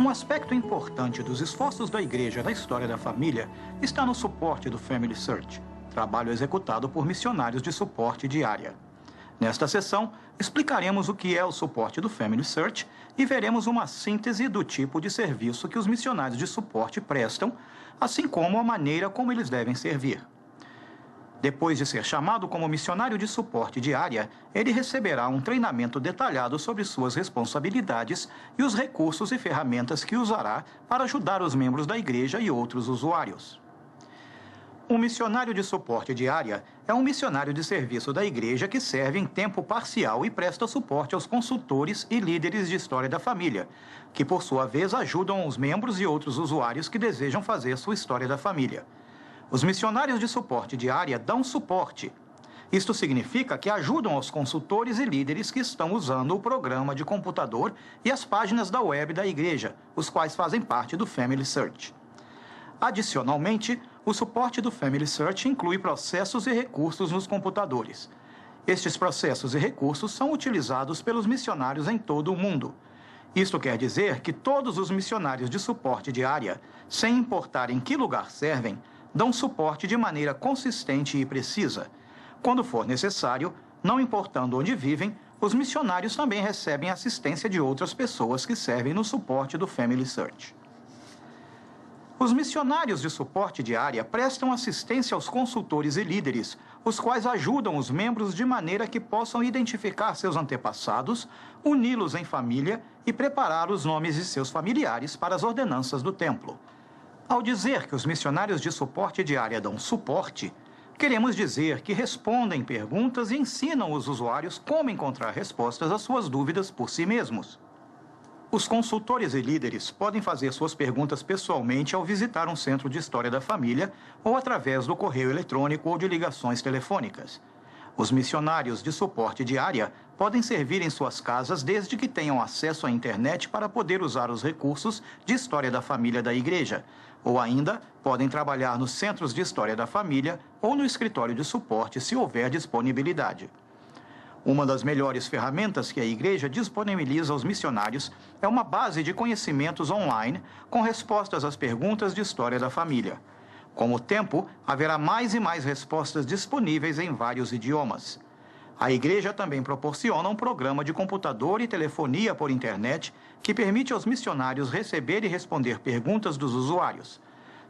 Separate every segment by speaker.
Speaker 1: Um aspecto importante dos esforços da Igreja na história da família está no suporte do Family Search, trabalho executado por missionários de suporte diária. Nesta sessão, explicaremos o que é o suporte do Family Search e veremos uma síntese do tipo de serviço que os missionários de suporte prestam, assim como a maneira como eles devem servir. Depois de ser chamado como missionário de suporte diária, ele receberá um treinamento detalhado sobre suas responsabilidades e os recursos e ferramentas que usará para ajudar os membros da igreja e outros usuários. Um missionário de suporte diária é um missionário de serviço da igreja que serve em tempo parcial e presta suporte aos consultores e líderes de história da família, que por sua vez ajudam os membros e outros usuários que desejam fazer sua história da família. Os missionários de suporte diária dão suporte. Isto significa que ajudam aos consultores e líderes que estão usando o programa de computador e as páginas da web da igreja, os quais fazem parte do Family Search. Adicionalmente, o suporte do Family Search inclui processos e recursos nos computadores. Estes processos e recursos são utilizados pelos missionários em todo o mundo. Isto quer dizer que todos os missionários de suporte diária, sem importar em que lugar servem, dão suporte de maneira consistente e precisa. Quando for necessário, não importando onde vivem, os missionários também recebem assistência de outras pessoas que servem no suporte do Family Search. Os missionários de suporte diária prestam assistência aos consultores e líderes, os quais ajudam os membros de maneira que possam identificar seus antepassados, uni-los em família e preparar os nomes de seus familiares para as ordenanças do templo. Ao dizer que os missionários de suporte diária dão suporte, queremos dizer que respondem perguntas e ensinam os usuários como encontrar respostas às suas dúvidas por si mesmos. Os consultores e líderes podem fazer suas perguntas pessoalmente ao visitar um centro de história da família ou através do correio eletrônico ou de ligações telefônicas. Os missionários de suporte diária podem servir em suas casas desde que tenham acesso à internet para poder usar os recursos de história da família da igreja, ou ainda podem trabalhar nos centros de história da família ou no escritório de suporte se houver disponibilidade. Uma das melhores ferramentas que a igreja disponibiliza aos missionários é uma base de conhecimentos online com respostas às perguntas de história da família. Com o tempo, haverá mais e mais respostas disponíveis em vários idiomas. A igreja também proporciona um programa de computador e telefonia por internet que permite aos missionários receber e responder perguntas dos usuários,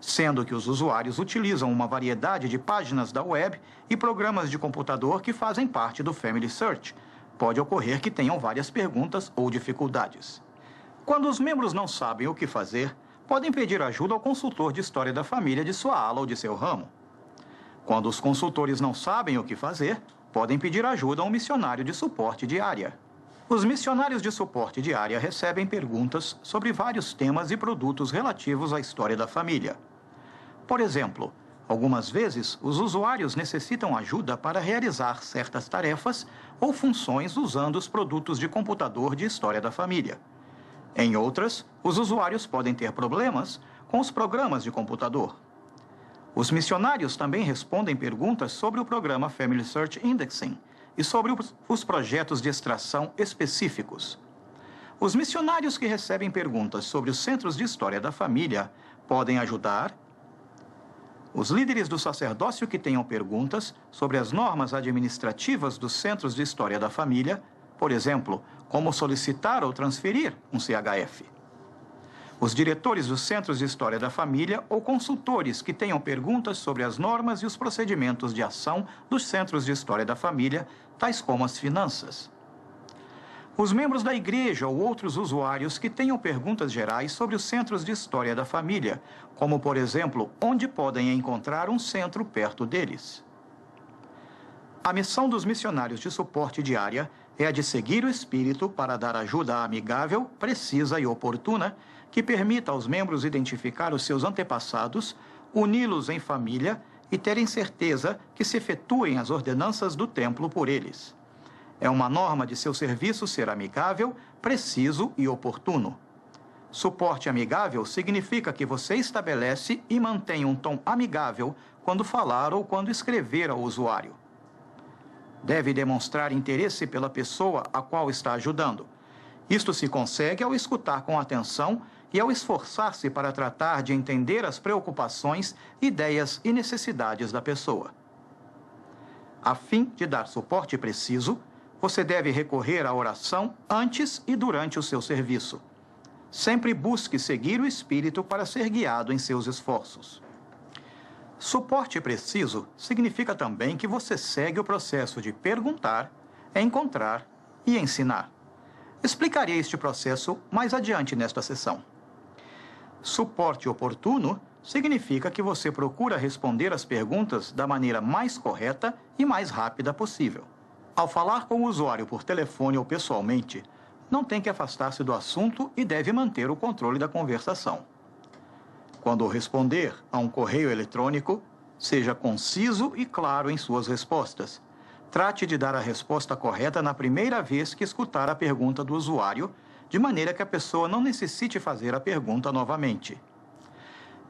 Speaker 1: sendo que os usuários utilizam uma variedade de páginas da web e programas de computador que fazem parte do Family Search. Pode ocorrer que tenham várias perguntas ou dificuldades. Quando os membros não sabem o que fazer, podem pedir ajuda ao consultor de história da família de sua ala ou de seu ramo. Quando os consultores não sabem o que fazer, podem pedir ajuda a um missionário de suporte diária. Os missionários de suporte diária recebem perguntas sobre vários temas e produtos relativos à história da família. Por exemplo, algumas vezes os usuários necessitam ajuda para realizar certas tarefas ou funções usando os produtos de computador de história da família. Em outras, os usuários podem ter problemas com os programas de computador. Os missionários também respondem perguntas sobre o programa Family Search Indexing e sobre os projetos de extração específicos. Os missionários que recebem perguntas sobre os centros de história da família podem ajudar. Os líderes do sacerdócio que tenham perguntas sobre as normas administrativas dos centros de história da família, por exemplo, como solicitar ou transferir um CHF. Os diretores dos centros de história da família ou consultores que tenham perguntas sobre as normas e os procedimentos de ação dos centros de história da família, tais como as finanças. Os membros da igreja ou outros usuários que tenham perguntas gerais sobre os centros de história da família, como, por exemplo, onde podem encontrar um centro perto deles. A missão dos missionários de suporte diária é a de seguir o Espírito para dar ajuda amigável, precisa e oportuna, que permita aos membros identificar os seus antepassados, uni-los em família e terem certeza que se efetuem as ordenanças do templo por eles. É uma norma de seu serviço ser amigável, preciso e oportuno. Suporte amigável significa que você estabelece e mantém um tom amigável quando falar ou quando escrever ao usuário. Deve demonstrar interesse pela pessoa a qual está ajudando. Isto se consegue ao escutar com atenção e ao esforçar-se para tratar de entender as preocupações, ideias e necessidades da pessoa. A fim de dar suporte preciso, você deve recorrer à oração antes e durante o seu serviço. Sempre busque seguir o Espírito para ser guiado em seus esforços. Suporte preciso significa também que você segue o processo de perguntar, encontrar e ensinar. Explicarei este processo mais adiante nesta sessão. Suporte oportuno significa que você procura responder as perguntas da maneira mais correta e mais rápida possível. Ao falar com o usuário por telefone ou pessoalmente, não tem que afastar-se do assunto e deve manter o controle da conversação. Quando responder a um correio eletrônico, seja conciso e claro em suas respostas. Trate de dar a resposta correta na primeira vez que escutar a pergunta do usuário, de maneira que a pessoa não necessite fazer a pergunta novamente.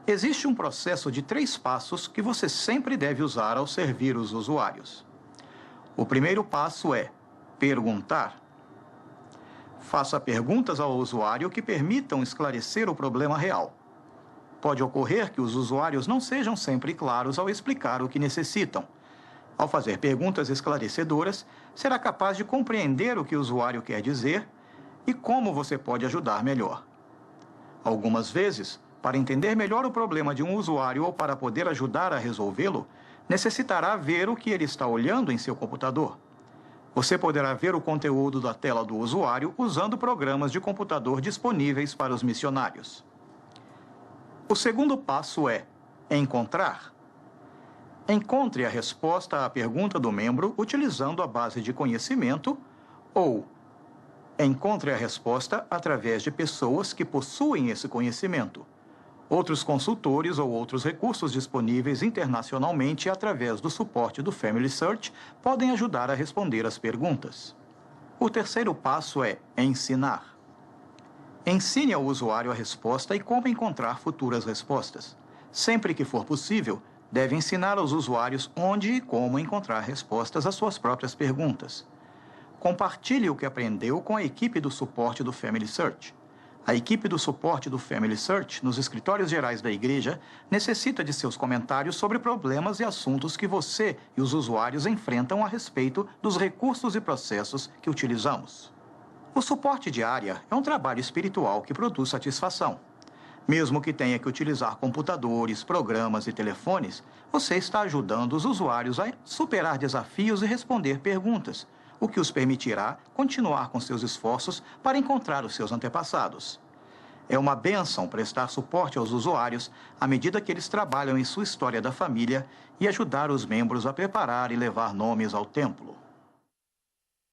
Speaker 1: Existe um processo de 3 passos que você sempre deve usar ao servir os usuários. O primeiro passo é perguntar. Faça perguntas ao usuário que permitam esclarecer o problema real. Pode ocorrer que os usuários não sejam sempre claros ao explicar o que necessitam. Ao fazer perguntas esclarecedoras, será capaz de compreender o que o usuário quer dizer e como você pode ajudar melhor. Algumas vezes, para entender melhor o problema de um usuário ou para poder ajudar a resolvê-lo, necessitará ver o que ele está olhando em seu computador. Você poderá ver o conteúdo da tela do usuário usando programas de computador disponíveis para os missionários. O segundo passo é encontrar. Encontre a resposta à pergunta do membro utilizando a base de conhecimento ou encontre a resposta através de pessoas que possuem esse conhecimento. Outros consultores ou outros recursos disponíveis internacionalmente através do suporte do Family Search podem ajudar a responder as perguntas. O terceiro passo é ensinar. Ensine ao usuário a resposta e como encontrar futuras respostas. Sempre que for possível, deve ensinar aos usuários onde e como encontrar respostas às suas próprias perguntas. Compartilhe o que aprendeu com a equipe do suporte do Family Search. A equipe do suporte do Family Search, nos escritórios gerais da igreja, necessita de seus comentários sobre problemas e assuntos que você e os usuários enfrentam a respeito dos recursos e processos que utilizamos. O suporte de área é um trabalho espiritual que produz satisfação. Mesmo que tenha que utilizar computadores, programas e telefones, você está ajudando os usuários a superar desafios e responder perguntas, o que os permitirá continuar com seus esforços para encontrar os seus antepassados. É uma bênção prestar suporte aos usuários à medida que eles trabalham em sua história da família e ajudar os membros a preparar e levar nomes ao templo.